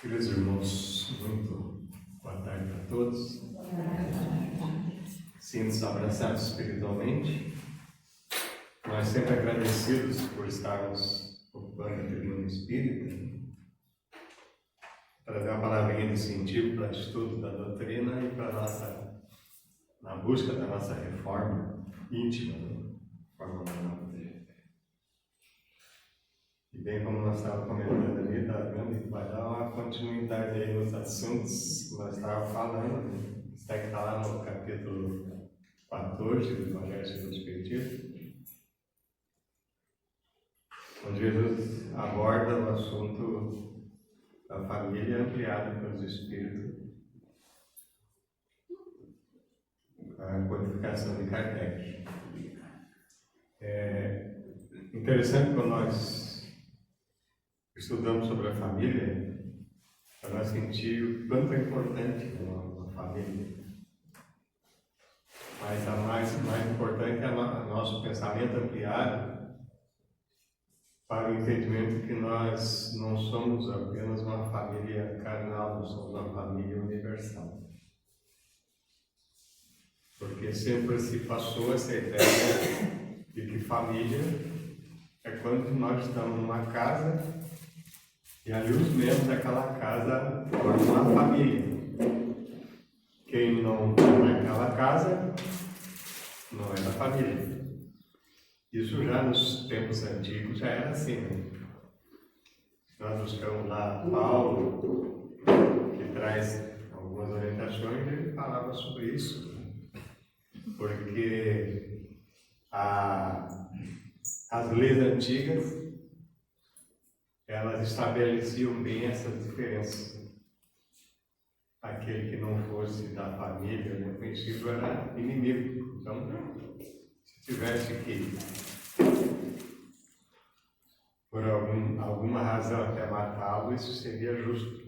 Queridos irmãos, muito boa tarde a todos. Sinto-nos abraçados espiritualmente. Nós sempre agradecidos por estarmos ocupando a tribuna espírita, para dar uma palavrinha de incentivo para o estudo da doutrina e para na busca da nossa reforma íntima, reforma moral. E bem como nós estávamos comentando ali, está vendo que vai dar uma continuidade aí nos assuntos que nós estávamos falando, né? Isso que está lá no capítulo 14 do Evangelho segundo o Espiritismo, onde Jesus aborda o assunto da família ampliada pelos Espíritos, a codificação de Kardec. É interessante quando nós estudamos sobre a família, para nós sentir o quanto é importante uma família. Mas a mais importante é o nosso pensamento ampliado para o entendimento que nós não somos apenas uma família carnal, nós somos uma família universal. Porque sempre se passou essa ideia de que família é quando nós estamos numa casa e ali os membros daquela casa formam uma família. Quem não está naquela casa não é da família. Isso já nos tempos antigos já era assim, né? Nós buscamos lá Paulo, que traz algumas orientações, e ele falava sobre isso. Porque as leis antigas, elas estabeleciam bem essas diferenças. Aquele que não fosse da família, no princípio, era inimigo. Então, se tivesse que, por alguma razão, até matá-lo, isso seria justo.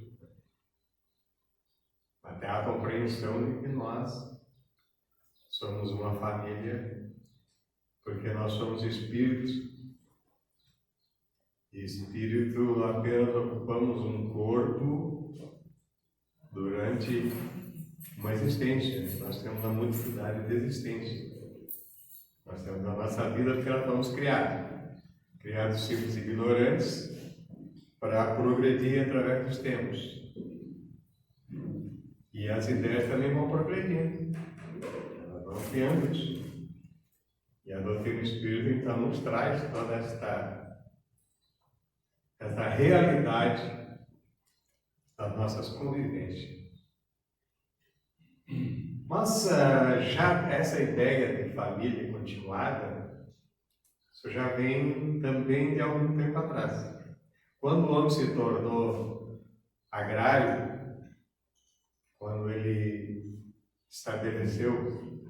Até a compreensão de que nós somos uma família, porque nós somos espíritos. E espírito apenas ocupamos um corpo durante uma existência. Nós temos uma multiplicidade de existências. Nós temos a nossa vida porque nós fomos criados simples e ignorantes para progredir através dos tempos. E as ideias também vão progredindo, elas vão ampliando isso. E a doutrina espírita então nos traz toda essa realidade das nossas convivências. Mas já essa ideia de família continuada, isso já vem também de algum tempo atrás. Quando o homem se tornou agrário, quando ele estabeleceu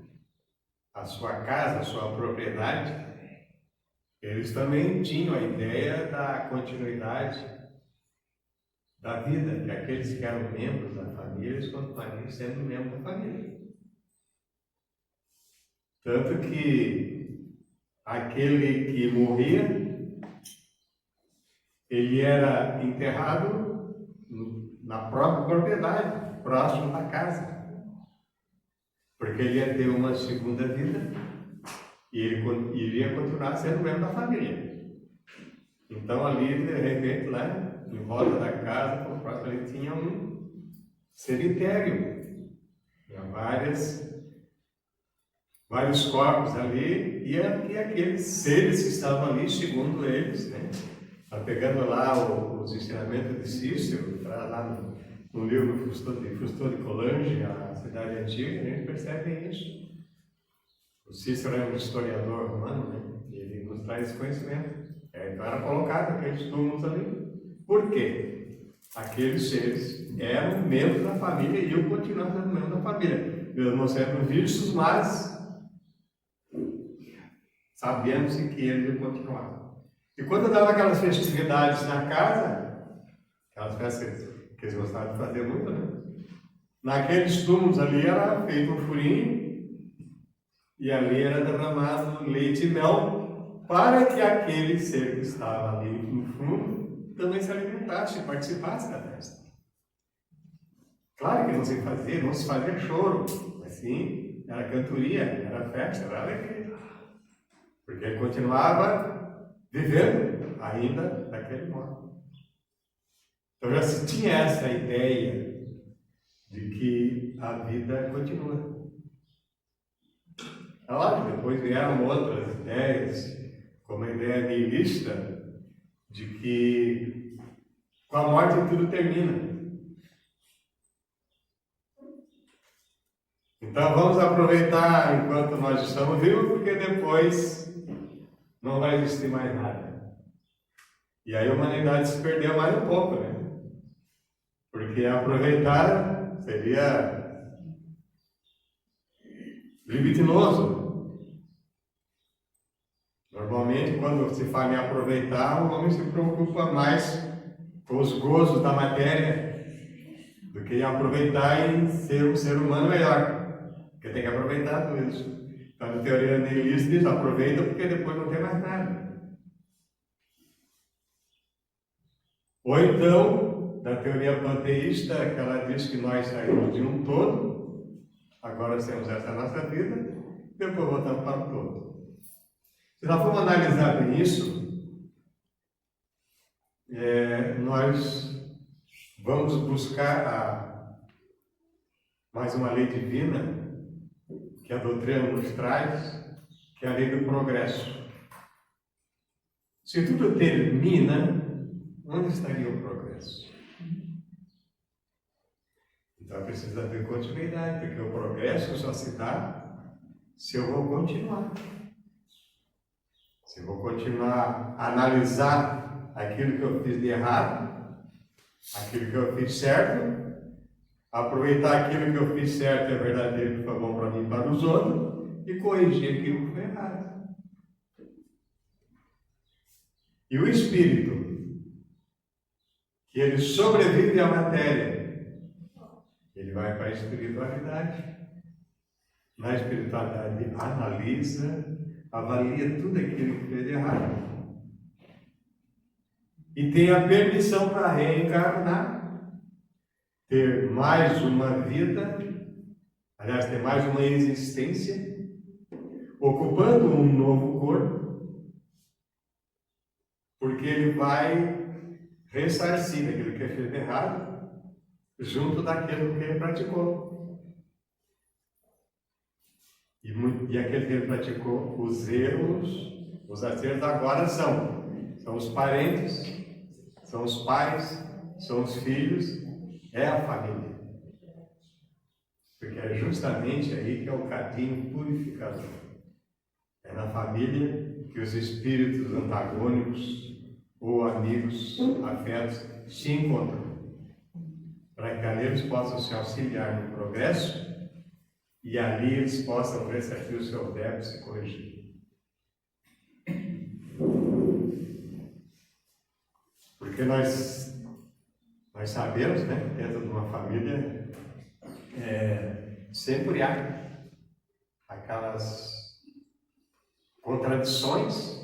a sua casa, a sua propriedade, eles também tinham a ideia da continuidade da vida, que aqueles que eram membros da família, eles continuariam sendo membros da família. Tanto que aquele que morria, ele era enterrado na própria propriedade, próximo da casa, porque ele ia ter uma segunda vida e ele iria continuar sendo membro da família. Então ali, de repente, lá em volta da casa, por próximo, ali tinha um cemitério. Tinha vários corpos ali, e aqueles seres que estavam ali, segundo eles, né? Tá pegando lá os ensinamentos de Cícero, lá no livro Fustor de Coulanges, a Cidade Antiga, a gente percebe isso. O Cícero é um historiador romano, né? E ele nos traz esse conhecimento. Então era colocado aqueles túmulos ali. Por quê? Aqueles seres eram membros da família e iam continuar sendo membros da família. Eles não sendo vistos, mas sabemos que eles iam continuar. E quando dava aquelas festividades na casa, aquelas festas que eles gostavam de fazer muito, né? Naqueles túmulos ali era feito um furinho e ali era derramado leite e mel para que aquele ser que estava ali no fundo também se alimentasse e participasse da festa. Claro que não se fazia choro, mas sim, era cantoria, era festa, era alegria. Porque ele continuava vivendo ainda daquele modo. Então já se tinha essa ideia de que a vida continua. É lógico, depois vieram outras ideias, como a ideia nihilista, de que com a morte tudo termina. Então vamos aproveitar enquanto nós estamos vivos, porque depois não vai existir mais nada. E aí a humanidade se perdeu mais um pouco, né? Porque aproveitar seria libidinoso. Normalmente, quando se fala em aproveitar, o homem se preocupa mais com os gozos da matéria do que em aproveitar em ser um ser humano melhor. Porque tem que aproveitar tudo isso. Então, a teoria nihilista diz: aproveita porque depois não tem mais nada. Ou então, da teoria panteísta, que ela diz que nós saímos de um todo, agora temos essa nossa vida, depois voltamos para o todo. Se nós formos analisar bem isso, nós vamos buscar mais uma lei divina, que a doutrina nos traz, que é a lei do progresso. Se tudo termina, onde estaria o progresso? Então precisa haver continuidade, porque o progresso só se dá se eu vou continuar. Se eu vou continuar a analisar aquilo que eu fiz de errado, aquilo que eu fiz certo, aproveitar aquilo que eu fiz certo é verdadeiro, que foi bom para mim e para os outros, e corrigir aquilo que foi errado. E o espírito, que ele sobrevive à matéria, ele vai para a espiritualidade. Na espiritualidade ele analisa, avalia tudo aquilo que fez de errado e tem a permissão para reencarnar, ter mais uma vida, aliás, ter mais uma existência, ocupando um novo corpo, porque ele vai ressarcir aquilo que fez de errado junto daquilo que ele praticou. E aquele que ele praticou, os erros, os acertos agora são os parentes, são os pais, são os filhos, é a família. Porque é justamente aí que é o caminho purificador. É na família que os espíritos antagônicos ou amigos, afetos, se encontram. Para que ali eles possam se auxiliar no progresso e ali eles possam ressarcir o seu débito e se corrigir. Porque nós sabemos, né, dentro de uma família, sempre há aquelas contradições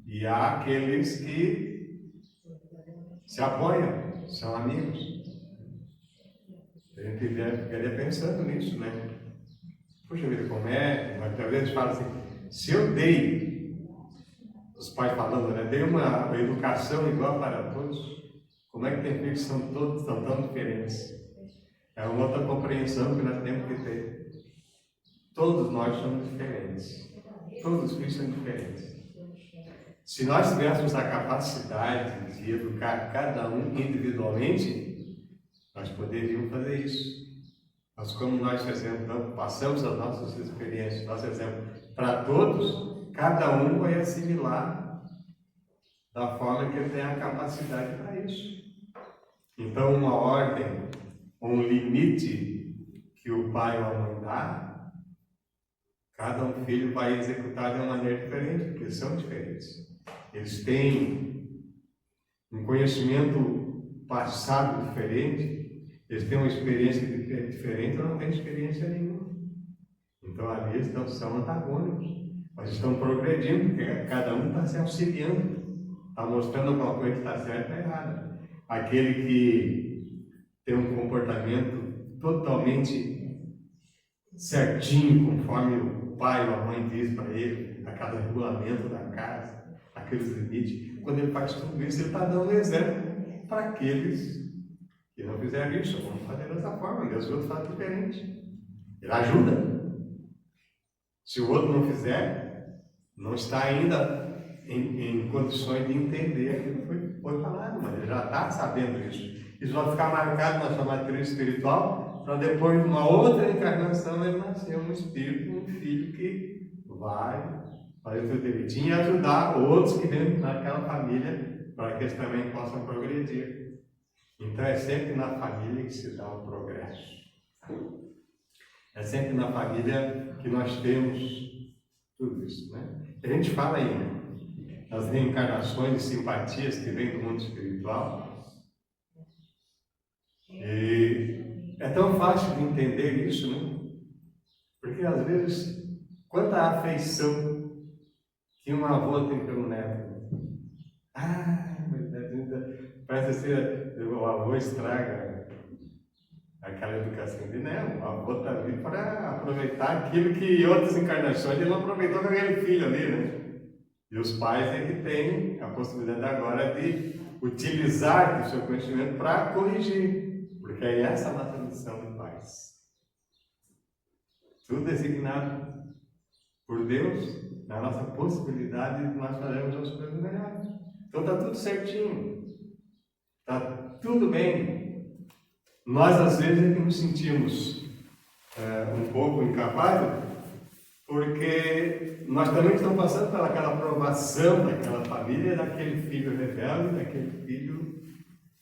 e há aqueles que se apoiam, são amigos. A gente ficaria pensando nisso, né? Puxa vida, como é? Muitas vezes fala assim, se eu dei, os pais falando, né? Dei uma educação igual para todos, como é que tem filhos que são tão diferentes? É uma outra compreensão que nós temos que ter. Todos nós somos diferentes. Todos os filhos são diferentes. Se nós tivéssemos a capacidade de educar cada um individualmente, nós poderíamos fazer isso. Mas como nós fazemos, passamos as nossas experiências, nosso exemplo para todos, cada um vai assimilar da forma que ele tem a capacidade para isso. Então, uma ordem, um limite que o pai ou a mãe dá, cada um filho vai executar de uma maneira diferente, porque eles são diferentes. Eles têm um conhecimento passado diferente, eles têm uma experiência diferente, eu não tenho experiência nenhuma. Então ali eles são antagônicos, mas estão progredindo, porque cada um está se auxiliando, está mostrando alguma coisa que está certa ou errada. Aquele que ter um comportamento totalmente certinho, conforme o pai ou a mãe diz para ele, a cada regulamento da casa, aqueles limites. Quando ele faz tudo isso, ele está dando exemplo para aqueles que não fizeram isso. Vamos fazer dessa forma, Deus outro faz diferente. Ele ajuda. Se o outro não fizer, não está ainda em condições de entender aquilo que foi falado, mas ele já está sabendo isso. Isso vai ficar marcado na sua matriz espiritual, para depois, numa outra encarnação, ele nascer um espírito, um filho que vai fazer o seu direitinho e ajudar outros que vêm naquela família, para que eles também possam progredir. Então é sempre na família que se dá o progresso. É sempre na família que nós temos tudo isso, né? A gente fala aí nas reencarnações e simpatias que vêm do mundo espiritual. E é tão fácil de entender isso, né? Porque às vezes, quanta afeição que um avô tem pelo neto. Parece ser o avô estraga aquela educação de não. O avô está ali para aproveitar aquilo que em outras encarnações ele não aproveitou com aquele filho ali, né? E os pais é que têm a possibilidade agora de utilizar o seu conhecimento para corrigir, porque é essa a nossa missão de pais. Tudo designado por Deus, na nossa possibilidade de nós fazermos as coisas melhores. Então está tudo certinho, está tudo bem. Nós às vezes é que nos sentimos um pouco incapazes, porque nós também estamos passando pelaquela aprovação daquela família, daquele filho rebelde, daquele filho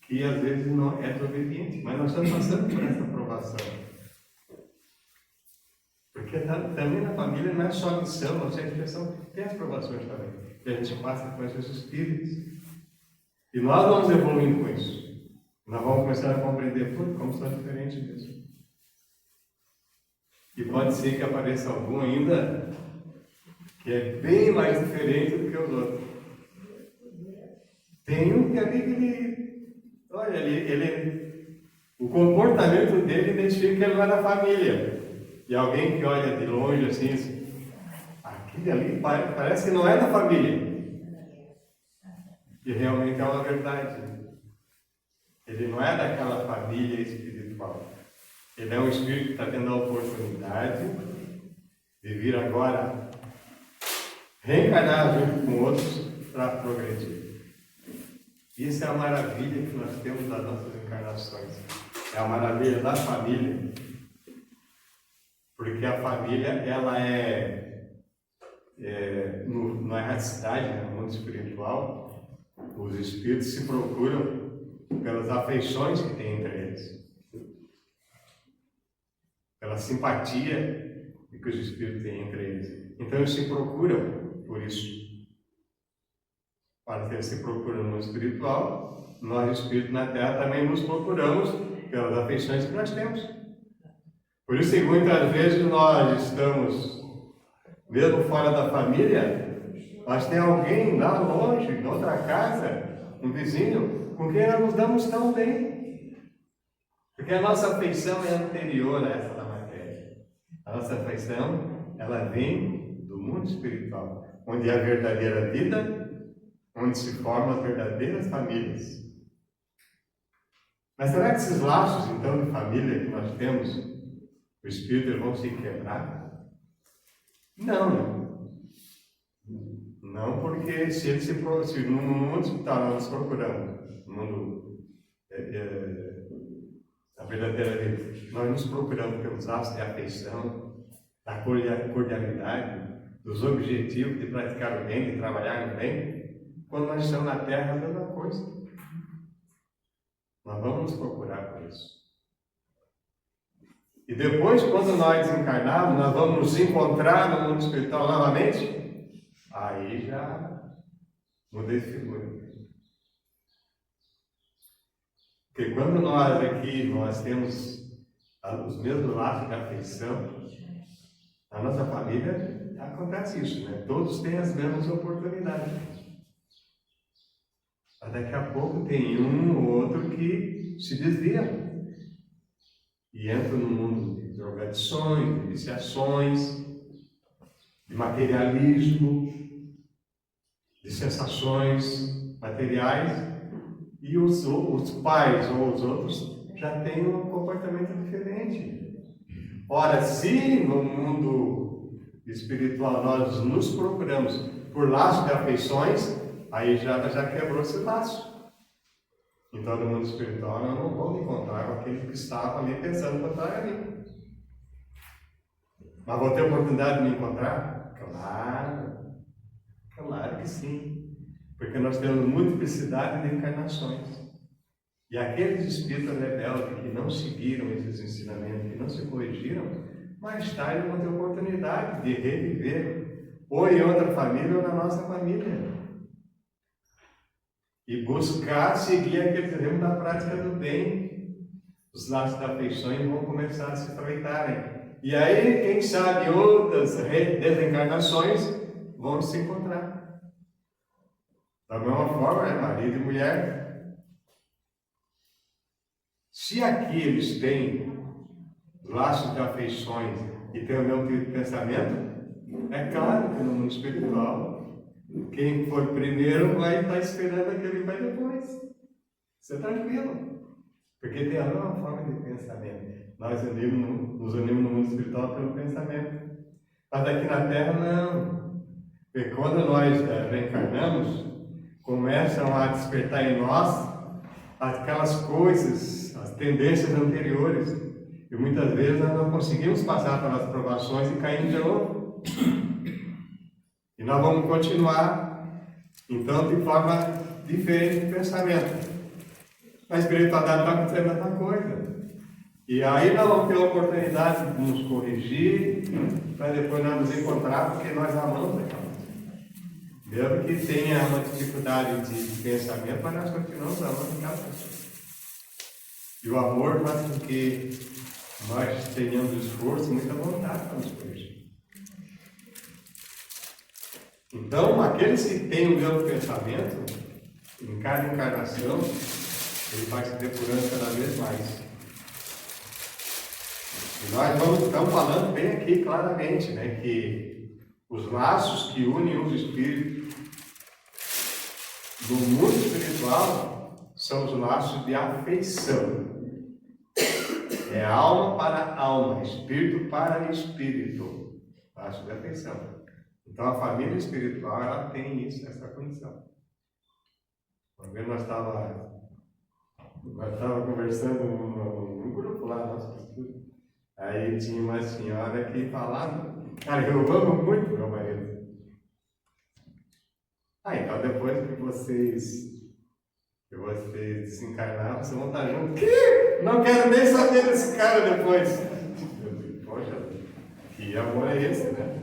que às vezes não é desobediente, mas nós estamos passando por essa aprovação. Porque também na família não é só missão, não é expressão, tem as provações também, que a gente passa com esses espíritos. E nós vamos evoluindo com isso. Nós vamos começar a compreender como são diferentes mesmo. E pode ser que apareça algum ainda que é bem mais diferente do que os outros. Tem um que ali o comportamento dele identifica que ele não é da família. E alguém que olha de longe assim, aquele ali parece que não é da família. E realmente é uma verdade. Ele não é daquela família espiritual. Ele é um espírito que está tendo a oportunidade de vir agora reencarnar junto com outros para progredir. Isso é a maravilha que nós temos das nossas encarnações. É a maravilha da família. Porque a família, ela na erraticidade, no mundo espiritual, os espíritos se procuram pelas afeições que tem entre eles. Pela simpatia que os espíritos têm entre eles. Então eles se procuram por isso. Para que eles se procuram no espiritual, nós espíritos na Terra também nos procuramos pelas afeições que nós temos. Por isso que muitas vezes nós estamos, mesmo fora da família, mas tem alguém lá longe, em outra casa, um vizinho, com quem nós nos damos tão bem. Porque a nossa afeição é anterior a essa da matéria. A nossa afeição, ela vem do mundo espiritual, onde é a verdadeira vida, onde se formam as verdadeiras famílias. Mas será que esses laços, então, de família que nós temos, os espíritos vão se quebrar? Não. Não, porque se no mundo espiritual nós nos procuramos, no mundo a verdadeira vida, nós nos procuramos pelos laços de afeição, da cordialidade, dos objetivos de praticar o bem, de trabalhar no bem. Quando nós estamos na Terra, é a mesma coisa. Nós vamos nos procurar por isso. E depois, quando nós desencarnarmos, nós vamos nos encontrar no mundo espiritual novamente, aí já mudei de figura. Porque quando nós aqui, nós temos os mesmos laços de afeição, na nossa família acontece isso, né? Todos têm as mesmas oportunidades. Mas daqui a pouco tem um ou outro que se desvia. e entram no mundo de drogadições, de viciações, de materialismo, de sensações materiais, e os pais ou os outros já têm um comportamento diferente. Ora, se no mundo espiritual nós nos procuramos por laço de afeições, aí já quebrou esse laço. Então, no mundo espiritual, nós não vamos encontrar com aquele que estava ali pensando encontrar ali. Mas vou ter a oportunidade de me encontrar? Claro que sim. Porque nós temos multiplicidade de encarnações. E aqueles espíritos rebeldes que não seguiram esses ensinamentos, que não se corrigiram, mais tarde vão ter oportunidade de reviver, ou em outra família ou na nossa família. E buscar seguir aquele terreno da prática do bem. Os laços da afeições vão começar a se estreitarem. E aí, quem sabe, outras desencarnações vão se encontrar. Da mesma forma, marido e mulher. Se aqui eles têm laços de afeições e têm o mesmo tipo de pensamento, é claro que no mundo espiritual, quem for primeiro vai estar esperando aquele que vai depois. Isso é tranquilo. Porque tem a mesma forma de pensamento. Nós nos unimos no mundo espiritual pelo pensamento. Mas aqui na Terra, não. Porque quando nós reencarnamos, começam a despertar em nós aquelas coisas, as tendências anteriores. E muitas vezes nós não conseguimos passar pelas provações e caímos de novo. E nós vamos continuar, então, de forma diferente de pensamento. Na espiritualidade está acontecendo a mesma coisa. E aí nós vamos ter a oportunidade de nos corrigir, para depois nós nos encontrar, porque nós amamos aquela pessoa. Mesmo que tenha uma dificuldade de pensamento, mas nós continuamos amando aquela pessoa. E o amor faz com que nós tenhamos esforço e muita vontade para nos corrigir. Então, aqueles que têm o mesmo pensamento, em cada encarnação, ele vai se depurando cada vez mais. E nós estamos falando bem aqui claramente, né, que os laços que unem os espíritos no mundo espiritual são os laços de afeição. É alma para alma, espírito para espírito. Laço de afeição. Então a família espiritual ela tem isso, essa condição. Uma vez nós estávamos conversando num grupo lá, nosso estudo. Aí tinha uma senhora que falava, cara, eu amo muito meu marido. Então depois que vocês desencarnaram, vocês vão estar juntos. Que? Não quero nem saber desse cara depois. Eu digo, poxa, que amor é esse, né?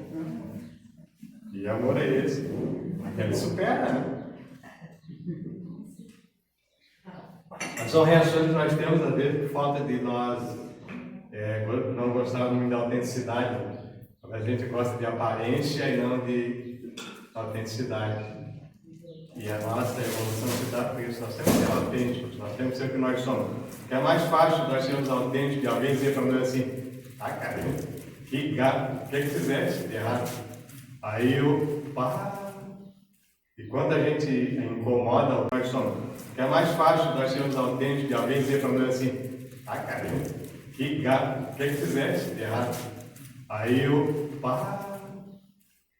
Que amor é esse? Ele supera, né? Mas são reações que nós temos, às vezes, por falta de nós não gostarmos muito da autenticidade. A gente gosta de aparência e não de autenticidade. E a nossa evolução se dá por isso. Nós temos que ser autênticos, nós temos que ser o que nós somos. Porque é mais fácil nós sermos autênticos e alguém dizer para nós assim: caramba, que gato, o que fizeste de errado? Aí eu paro. E quando a gente incomoda o que nós somos, que é mais fácil nós sermos autênticos e alguém dizer para nós assim: caramba, que gato, o que fizeste de errado? Aí eu paro.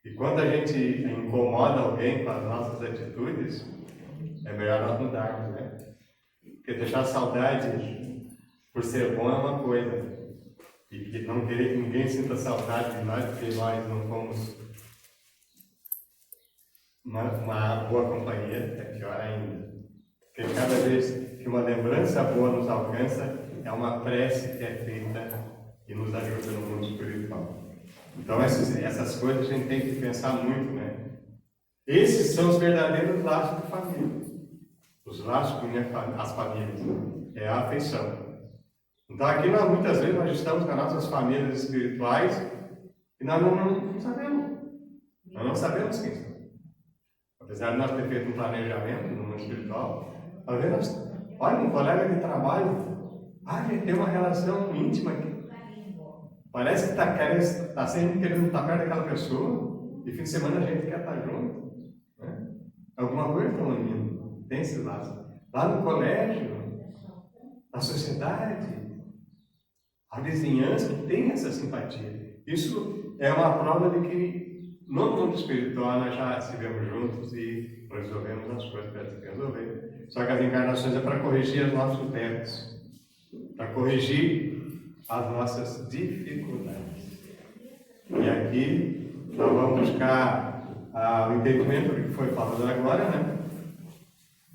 E quando a gente incomoda alguém com as nossas atitudes, é melhor nós mudarmos, né? Porque deixar saudade por ser bom é uma coisa. E que não querer que ninguém sinta saudade de nós, porque nós não fomos uma boa companhia, é pior ainda. Porque cada vez que uma lembrança boa nos alcança, é uma prece que é feita e nos ajuda no mundo espiritual. Então essas coisas a gente tem que pensar muito, né? Esses são os verdadeiros laços de família. Os laços que unem as famílias. É a afeição. Então aqui muitas vezes nós estamos com as nossas famílias espirituais e nós não sabemos. Nós não sabemos quem são. Apesar de nós ter feito um planejamento no mundo espiritual, olha, um colega de trabalho, a gente tem uma relação íntima aqui. Parece que está sempre querendo estar perto daquela pessoa, e fim de semana a gente quer estar junto. Né? Alguma coisa está unindo, tem esse laço. Lá no colégio, na sociedade, a vizinhança tem essa simpatia. Isso é uma prova de que no mundo espiritual nós já estivemos juntos e resolvemos as coisas que temos que resolver. Só que as encarnações é para corrigir os nossos débitos, para corrigir as nossas dificuldades. E aqui nós vamos buscar o entendimento do que foi falado agora, né?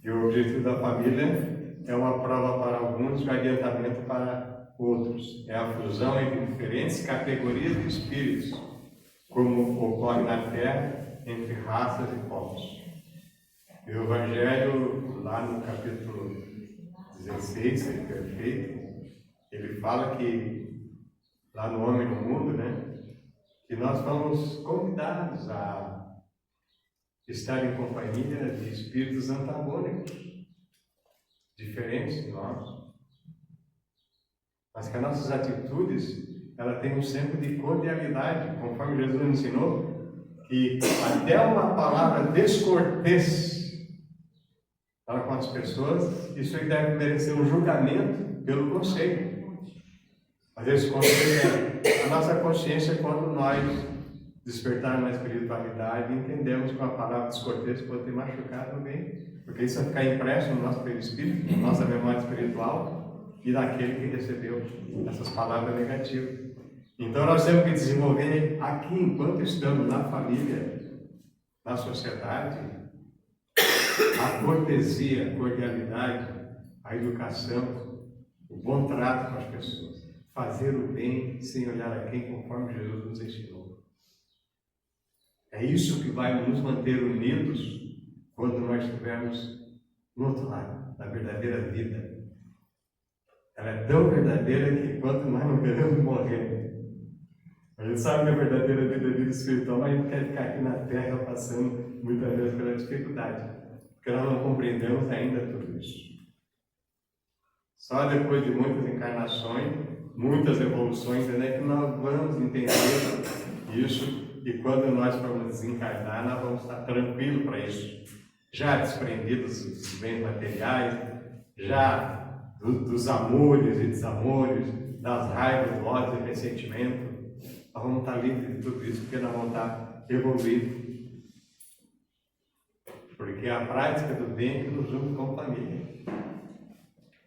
E o objetivo da família é uma prova para alguns e adiantamento para outros. É a fusão entre diferentes categorias de espíritos, como ocorre na Terra entre raças e povos. E o Evangelho, lá no capítulo 16, Ser Perfeito, ele fala que, lá no Homem no Mundo, né, que nós fomos convidados a estar em companhia de espíritos antagônicos, diferentes de nós, mas que as nossas atitudes, ela tem um centro de cordialidade, conforme Jesus nos ensinou, que até uma palavra descortês para com as pessoas, isso aí deve merecer um julgamento pelo conselho. Às vezes, a nossa consciência, quando nós despertarmos na espiritualidade, entendemos que uma palavra descortês pode ter machucado alguém, porque isso vai ficar impresso no nosso perispírito, na nossa memória espiritual e daquele que recebeu essas palavras negativas. Então, nós temos que desenvolver aqui, enquanto estamos na família, na sociedade, a cortesia, a cordialidade, a educação, o bom trato com as pessoas. Fazer o bem sem olhar a quem, conforme Jesus nos ensinou. É isso que vai nos manter unidos quando nós estivermos no outro lado, na verdadeira vida. Ela é tão verdadeira que quanto nós não queremos morrer. A gente sabe que a verdadeira vida é vida espiritual, mas a gente quer ficar aqui na Terra passando muitas vezes pela dificuldade, porque nós não compreendemos ainda tudo isso. Só depois de muitas encarnações, muitas evoluções, é que nós vamos entender isso, e quando nós formos desencarnar, nós vamos estar tranquilos para isso, já desprendidos dos bens materiais, já dos amores e desamores, das raivas, ódios e ressentimento. Nós vamos estar livres de tudo isso, porque nós vamos estar evoluídos. Porque a prática do bem é que nos une como família.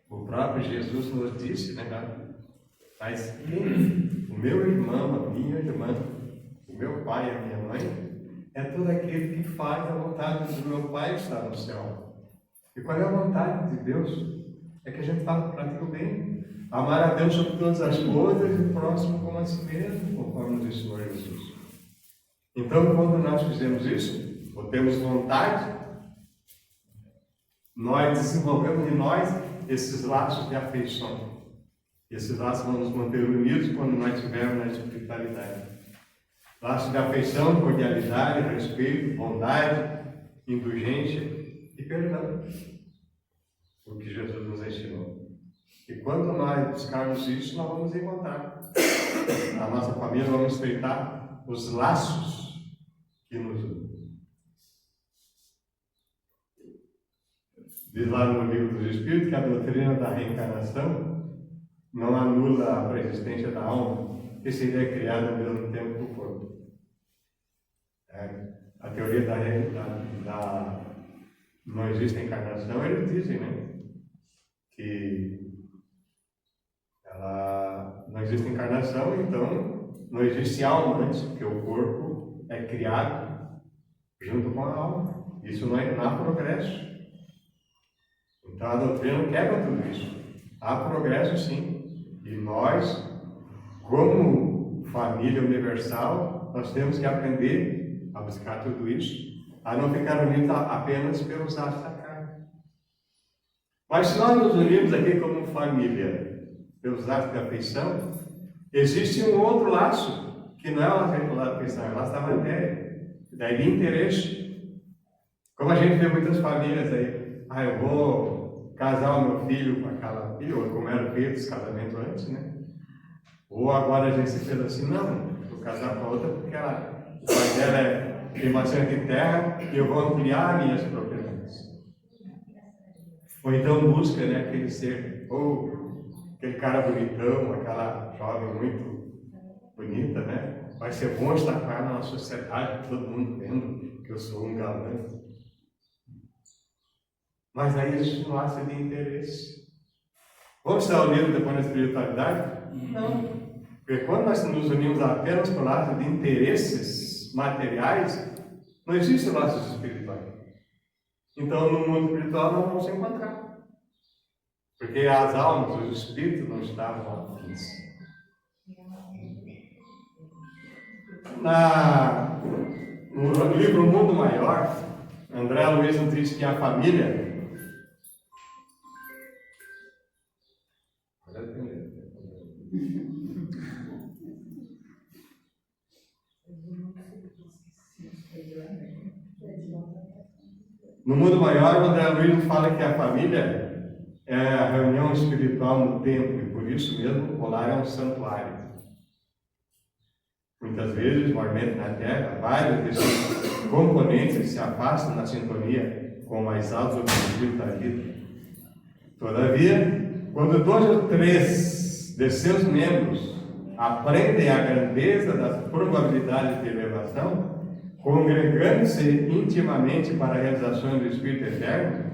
O próprio Jesus nos disse, né, cara? Mas quem? O meu irmão, a minha irmã, o meu pai, a minha mãe, é todo aquele que faz a vontade do meu Pai que está no céu. E qual é a vontade de Deus? É que a gente pratique o bem. Amar a Deus sobre todas as coisas e o próximo como a si mesmo, conforme nos ensinou Jesus. Então, quando nós fizemos isso, ou temos vontade, nós desenvolvemos em nós esses laços de afeição. Esses laços vão nos manter unidos quando nós estivermos na espiritualidade. Laços de afeição, cordialidade, respeito, bondade, indulgência e perdão. O que Jesus nos ensinou. E quando nós buscarmos isso, nós vamos encontrar. A nossa família, vamos estreitar os laços que nos unem. Diz lá no Livro dos Espíritos que a doutrina da reencarnação não anula a preexistência da alma, que seria criada ao mesmo tempo do corpo. A teoria da não existe encarnação, eles dizem, né? Que ela não existe encarnação, então não existe alma antes, porque o corpo é criado junto com a alma. Isso não há progresso. Então a doutrina quebra tudo isso. Há progresso sim. E nós, como família universal, nós temos que aprender a buscar tudo isso, a não ficar unidos apenas pelos atos da carne. Mas se nós nos unirmos aqui como família, pelos atos de afeição, existe um outro laço, que não é o laço da afeição, é o laço da matéria, daí de interesse. Como a gente vê muitas famílias aí, eu vou casar o meu filho com aquela filha, ou como era feito os casamentos antes, né? Ou agora a gente se fez assim, não, vou casar com a outra porque o pai dela tem bastante terra e eu vou ampliar minhas propriedades. Ou então busca, né, aquele ser, ou aquele cara bonitão, aquela jovem muito bonita, né? Vai ser bom estar com ela na sociedade, todo mundo vendo que eu sou um galã. Mas aí existe um laço de interesse. Vamos estar unidos depois na espiritualidade? Não. Porque quando nós nos unimos apenas por laço de interesses materiais, não existe laços espirituais. Então, no mundo espiritual, nós vamos se encontrar. Porque as almas, os espíritos não estavam afins. No livro Mundo Maior, André Luiz nos diz que a família no Mundo Maior, o André Luiz fala que a família é a reunião espiritual no templo, e por isso mesmo o lar é um santuário. Muitas vezes, maiormente na Terra, vários desses componentes se afastam na sintonia com o mais altos objetivos da vida. Todavia, quando 2 ou 3 de seus membros aprendem a grandeza das probabilidades de elevação, congregando-se intimamente para a realização do Espírito Eterno,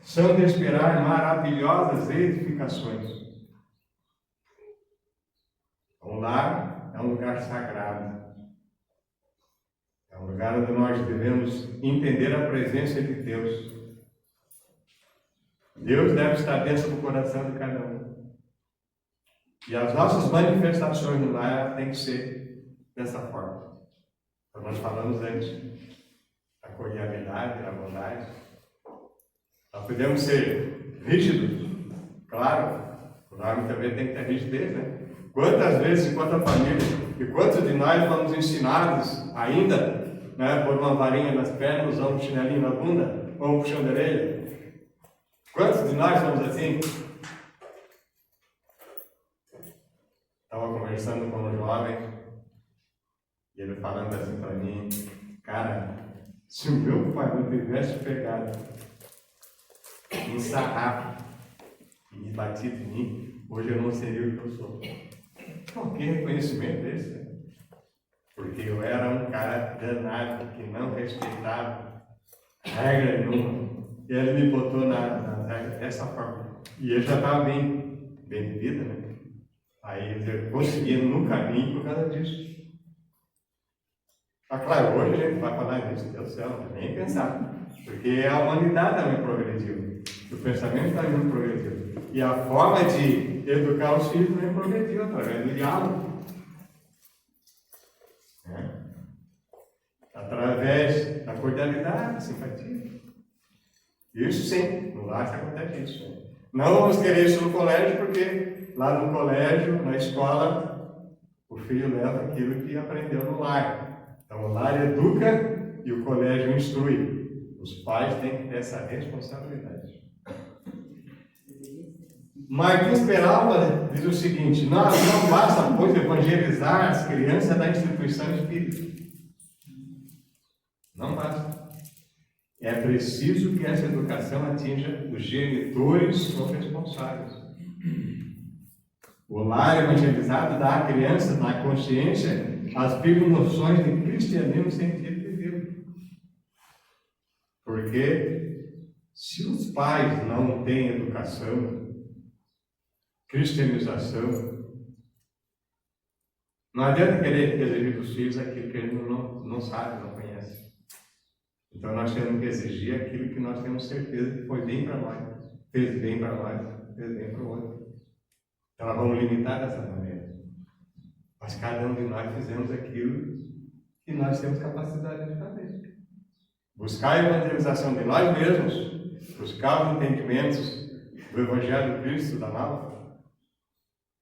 são de esperar maravilhosas edificações. O lar é um lugar sagrado. É um lugar onde nós devemos entender a presença de Deus. Deus deve estar dentro do coração de cada um. E as nossas manifestações no lar têm que ser dessa forma. Como nós falamos antes, a cordialidade, a bondade. Nós podemos ser rígidos, claro, o lar também tem que ter rigidez, né? Quantas vezes, enquanto a família, e quantos de nós fomos ensinados ainda, né, por uma varinha nas pernas, ou um chinelinho na bunda, ou um puxão de orelha? Quantos de nós somos assim? Estava conversando com um jovem, e ele falando assim para mim, cara, se o meu pai não tivesse pegado um sarrafo e me batido em mim, hoje eu não seria o que eu sou. Bom, que reconhecimento é esse? Porque eu era um cara danado, que não respeitava regra nenhuma. E ele me botou na regra dessa forma. E eu já estava bem de vida, né? Aí eu conseguia no caminho por causa disso. Mas claro, hoje a gente vai falar disso, Deus do céu, nem pensar. Porque a humanidade também progrediu. O pensamento também progrediu. E a forma de educar os filhos também progrediu através do diálogo. Através da cordialidade, da simpatia. Isso sim, no lar acontece isso. Né? Não vamos querer isso no colégio, porque lá no colégio, na escola, o filho leva aquilo que aprendeu no lar. Então o lar educa e o colégio instrui. Os pais têm que ter essa responsabilidade. Martins Peralta diz o seguinte: não basta, pois, evangelizar as crianças da instituição espírita. Não basta. É preciso que essa educação atinja os genitores corresponsáveis. O lar evangelizado dá à criança, na consciência, as vivas noções de cristianismo sentido de vida. Porque se os pais não têm educação, cristianização, não adianta querer exigir dos filhos aquilo que eles não sabem, não conhecem. Então nós temos que exigir aquilo que nós temos certeza que foi bem para nós, fez bem para nós, fez bem para o outro. Então nós vamos limitar dessa maneira. Mas cada um de nós fizemos aquilo que nós temos capacidade de fazer. Buscar a evangelização de nós mesmos, buscar os entendimentos do Evangelho de Cristo, da nova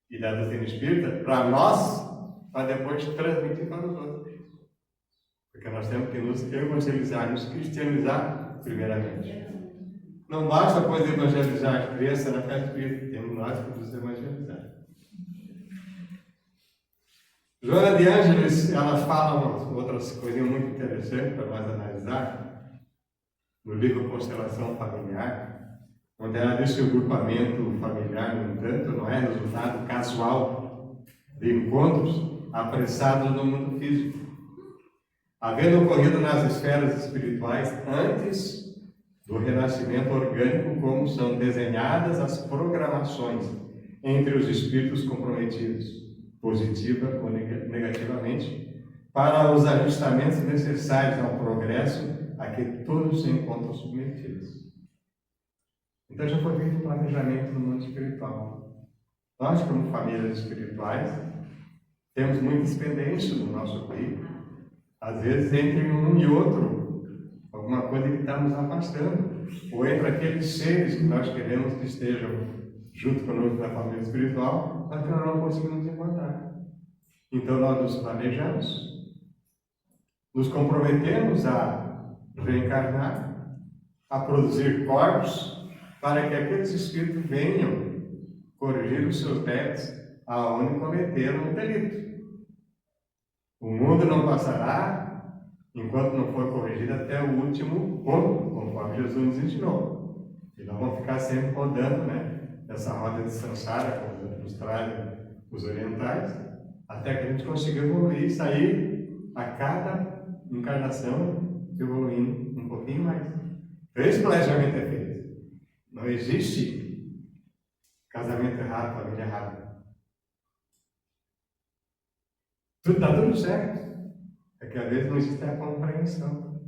e da doutrina espírita, para nós, para depois transmitir para os outros. Porque nós temos que nos evangelizar, nos cristianizar primeiramente. Não basta, pois, evangelizar a criança na festa espírita, temos nós que nos evangelizar. Joana de Ângeles, ela fala outras coisinhas muito interessantes para nós analisar, no livro Constelação Familiar, onde ela diz que o grupamento familiar, no entanto, não é resultado casual de encontros apressados no mundo físico, havendo ocorrido nas esferas espirituais antes do renascimento orgânico, como são desenhadas as programações entre os espíritos comprometidos, positiva ou negativamente, para os ajustamentos necessários ao progresso a que todos se encontram submetidos. Então já foi feito um planejamento no mundo espiritual. Nós, como famílias espirituais, temos muitas pendências no nosso meio, às vezes entre um e outro, alguma coisa que está nos afastando, ou entre aqueles seres que nós queremos que estejam junto conosco na família espiritual, mas que nós não conseguimos encontrar. Então nós nos planejamos, nos comprometemos a reencarnar, a produzir corpos, para que aqueles espíritos venham corrigir os seus débitos aonde cometeram o delito. O mundo não passará enquanto não for corrigido até o último ponto, conforme Jesus nos ensinou. E nós vamos ficar sempre rodando, né, essa roda de samsara, como nos trazem os orientais, até que a gente consiga evoluir e sair a cada encarnação evoluindo um pouquinho mais. Esse planejamento é feito. Não existe casamento errado, família errada. Está tudo certo. É que às vezes não existe a compreensão.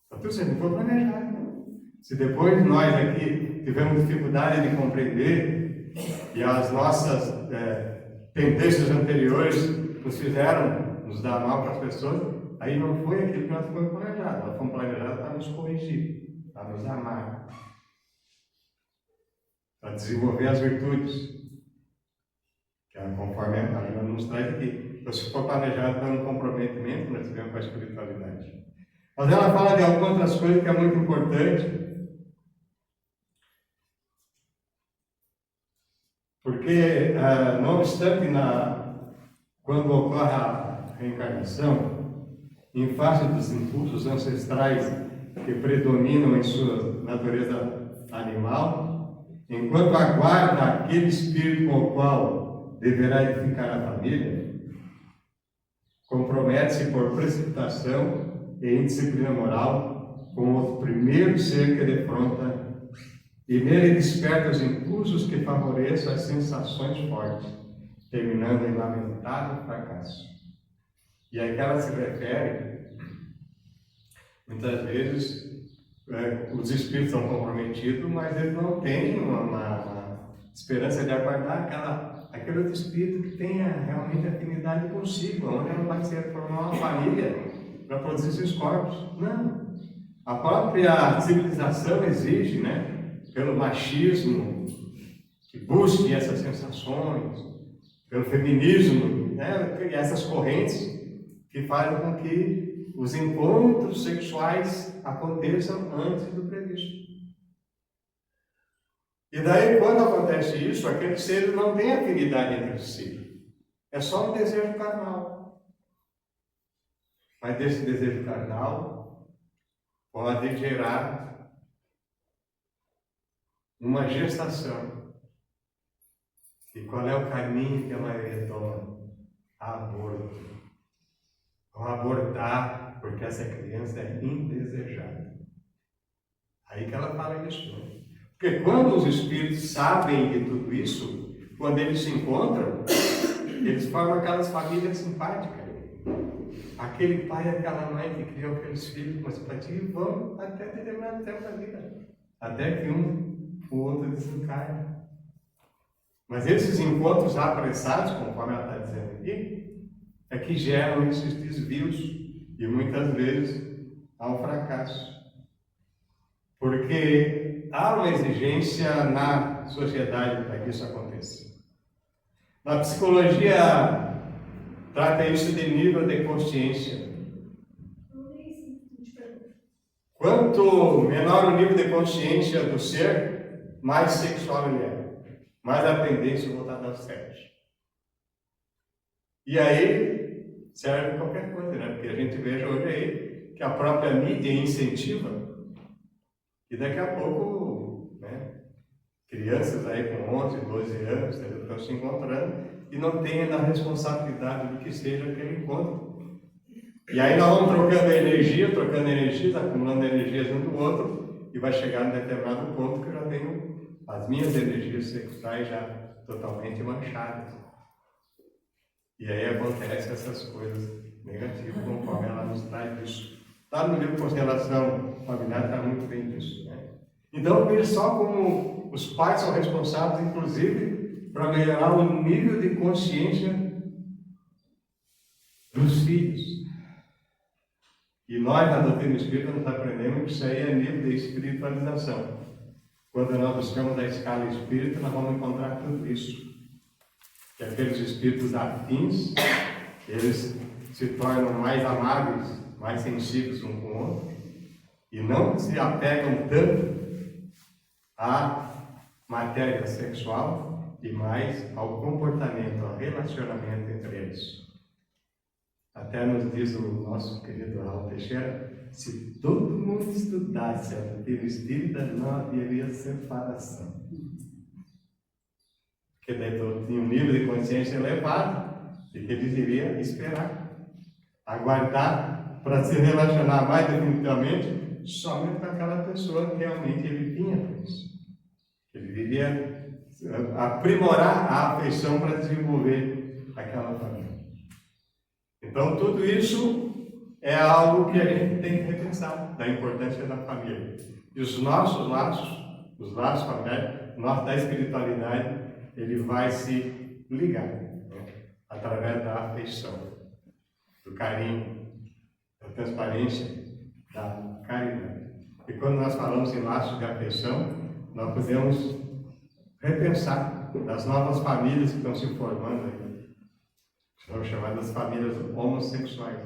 Está tudo certo, não foi planejado. Se depois nós aqui tivemos dificuldade de compreender e as nossas tendências anteriores nos fizeram nos dar mal para as pessoas, aí não foi aquilo que nós fomos planejados. Nós fomos planejados para nos corrigir, para nos amar, para desenvolver as virtudes, que é conforme a Joana nos traz aqui. Então, se for planejado para um comprometimento, nós tivemos com a espiritualidade. Mas ela fala de algumas outras coisas que é muito importante, porque, não obstante, quando ocorre a reencarnação, em face dos impulsos ancestrais que predominam em sua natureza animal, enquanto aguarda aquele espírito com o qual deverá edificar a família, compromete-se por precipitação e indisciplina moral com o primeiro ser que defronta e nele desperta os impulsos que favoreçam as sensações fortes, terminando em lamentável fracasso. E aí que ela se refere, muitas vezes, os espíritos são comprometidos, mas eles não têm uma esperança de aguardar aquele outro espírito que tenha realmente afinidade consigo, onde ela vai se formar uma família para produzir seus corpos. Não. A própria civilização exige, né, pelo machismo, que busque essas sensações, pelo feminismo, né, essas correntes que fazem com que os encontros sexuais aconteçam antes do previsto. E daí, quando acontece isso, aqueles seres não têm afinidade entre si. É só um desejo carnal. Mas desse desejo carnal pode gerar uma gestação. E qual é o caminho que a maioria toma? Aborto. Vão abortar porque essa criança é indesejada. Aí que ela fala isso, né? Porque quando os espíritos sabem de tudo isso, quando eles se encontram, eles formam aquelas famílias simpáticas. Aquele pai e aquela mãe que criam aqueles filhos com simpatia e vão até determinado tempo da vida. Até que o outro desencarne. Mas esses encontros apressados, conforme ela está dizendo aqui, é que geram esses desvios e muitas vezes há um fracasso. Porque há uma exigência na sociedade para que isso aconteça. Na psicologia, trata isso de nível de consciência. Quanto menor o nível de consciência do ser, mais sexual ele é. Mais a tendência voltada ao sexo. E aí, serve qualquer coisa, né? Porque a gente veja hoje aí que a própria mídia incentiva. E daqui a pouco, né, crianças aí com 11, 12 anos estão se encontrando e não têm ainda a responsabilidade do que seja aquele encontro. E aí nós vamos trocando energias, acumulando energias um do outro, e vai chegar num determinado ponto que eu já tenho as minhas energias sexuais já totalmente manchadas. E aí acontecem essas coisas negativas, conforme ela nos traz isso. Lá no livro Constelação Familiar está muito bem isso, né? Então veja só como os pais são responsáveis, inclusive, para melhorar o nível de consciência dos filhos. E nós, na doutrina espírita, nós aprendemos que isso aí é nível de espiritualização. Quando nós buscamos a escala espírita, nós vamos encontrar tudo isso. Que aqueles espíritos afins, eles se tornam mais amáveis, mais sensíveis um com o outro, e não se apegam tanto à matéria sexual e mais ao comportamento, ao relacionamento entre eles. Até nos diz o nosso querido Raul Teixeira, se todo mundo estudasse a doutrina espírita, não haveria separação. Porque daí tinha um nível de consciência elevado e que eles iriam esperar, aguardar para se relacionar mais definitivamente somente com aquela pessoa que realmente ele tinha por isso. Ele iria aprimorar a afeição para desenvolver aquela família. Então, tudo isso é algo que a gente tem que repensar, da importância da família. E os nossos laços, os laços familiares, da espiritualidade, ele vai se ligar, né, através da afeição, do carinho, da transparência, da caridade. E quando nós falamos em laços de afeição, nós podemos repensar das novas famílias que estão se formando aí. São chamadas famílias homossexuais.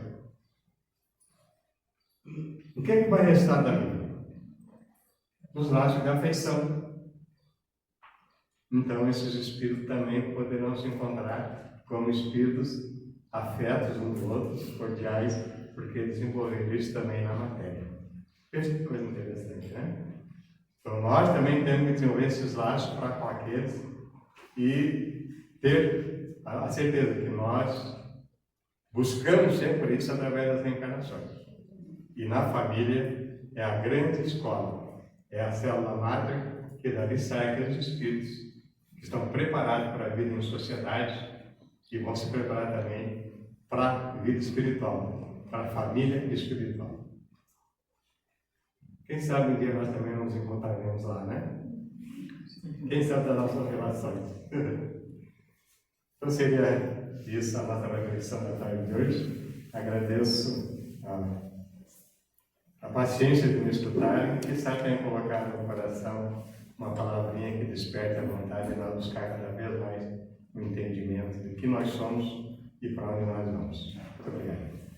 O que é que vai restar da vida? Os laços de afeição. Então, esses espíritos também poderão se encontrar como espíritos afetos uns dos outros, cordiais, porque desenvolveram isso também na matéria. Veja que coisa interessante, né? Então, nós também temos que desenvolver esses laços para com aqueles e ter a certeza que nós buscamos sempre isso através das reencarnações. E na família é a grande escola, é a célula máter que dali sai aqueles espíritos que estão preparados para a vida em sociedade e vão se preparar também para a vida espiritual, para a família espiritual. Quem sabe um dia nós também nos encontraremos lá, né? Quem sabe das nossas relações. Então seria isso a nossa reflexão da tarde de hoje. Agradeço a paciência de me escutarem e quem sabe tenham colocado no coração uma palavrinha que desperte a vontade de nós buscar cada vez mais o entendimento de que nós somos e para onde nós vamos. Muito obrigado.